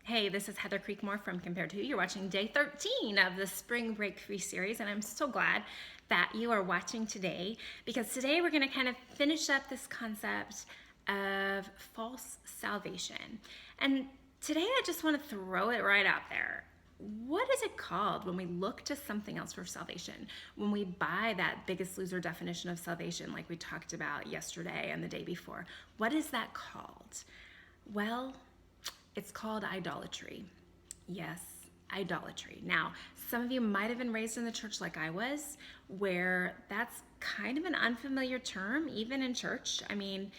Hey, this is Heather Creekmore from Compared to Who. You're watching day 13 of the Spring Break Free series, and I'm so glad that you are watching today because today we're going to kind of finish up this concept of false salvation. And today I just want to throw it right out there. What is it called when we look to something else for salvation? When we buy that Biggest Loser definition of salvation, like we talked about yesterday and the day before, what is that called? Well, it's called idolatry. Yes, idolatry. Now, some of you might have been raised in the church like I was, where that's kind of an unfamiliar term, even in church. I mean,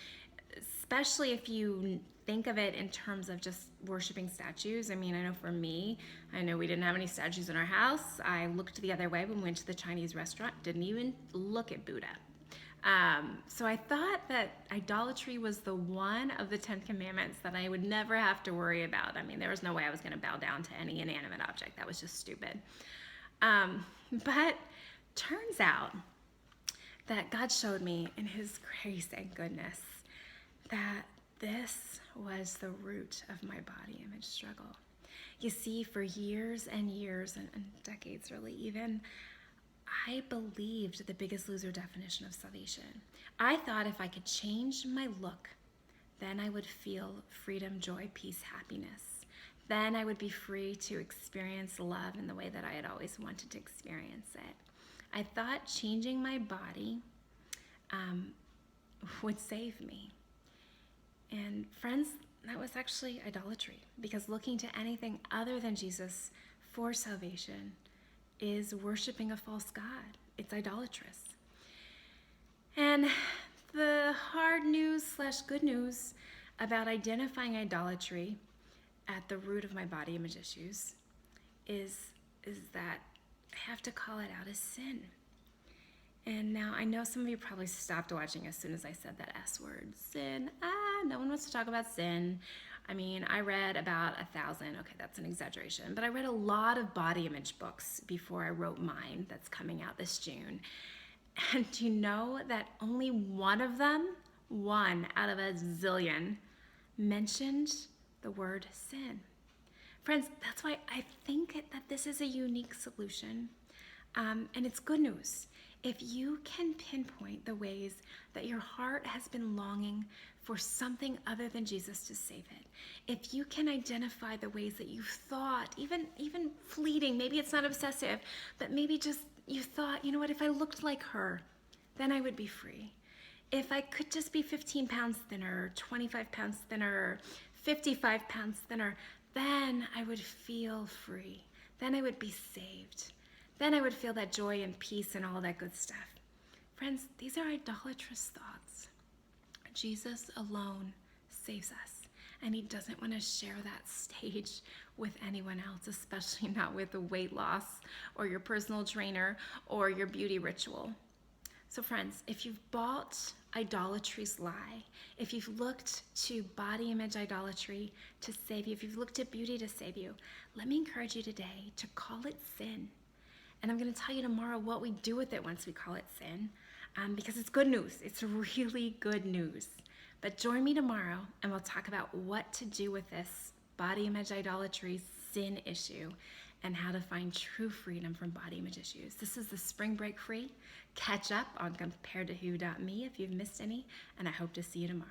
especially if you think of it in terms of just worshiping statues. I mean, I know for me, I know we didn't have any statues in our house. I looked the other way when we went to the Chinese restaurant, didn't even look at Buddha. So I thought that idolatry was the one of the 10 commandments that I would never have to worry about. I mean, there was no way I was going to bow down to any inanimate object. That was just stupid. But turns out that God showed me in his grace and goodness that this was the root of my body image struggle. You see, for years and years and decades really even, I believed the Biggest Loser definition of salvation. I thought if I could change my look, then I would feel freedom, joy, peace, happiness. Then I would be free to experience love in the way that I had always wanted to experience it. I thought changing my body would save me. And friends, that was actually idolatry, because looking to anything other than Jesus for salvation is worshiping a false god. It's idolatrous. And the hard news / good news about identifying idolatry at the root of my body image issues is that I have to call it out as sin. And now I know some of you probably stopped watching as soon as I said that S word, sin. No one wants to talk about sin. I mean, I read about 1,000, okay, that's an exaggeration, but I read a lot of body image books before I wrote mine that's coming out this June. And do you know that only one of them, one out of a zillion, mentioned the word sin? Friends, that's why I think that this is a unique solution. And it's good news. If you can pinpoint the ways that your heart has been longing for something other than Jesus to save it, if you can identify the ways that you've thought, even fleeting, maybe it's not obsessive, but maybe just you thought, you know what, if I looked like her, then I would be free. If I could just be 15 pounds thinner, 25 pounds thinner, 55 pounds thinner, then I would feel free. Then I would be saved. Then I would feel that joy and peace and all that good stuff. Friends, these are idolatrous thoughts. Jesus alone saves us, and he doesn't want to share that stage with anyone else, especially not with a weight loss or your personal trainer or your beauty ritual. So friends, if you've bought idolatry's lie, if you've looked to body image idolatry to save you, if you've looked to beauty to save you, let me encourage you today to call it sin. And I'm going to tell you tomorrow what we do with it once we call it sin, because it's good news. It's really good news. But join me tomorrow and we'll talk about what to do with this body image idolatry sin issue and how to find true freedom from body image issues. This is the Spring Break Free. Catch up on comparedtowho.me if you've missed any, and I hope to see you tomorrow.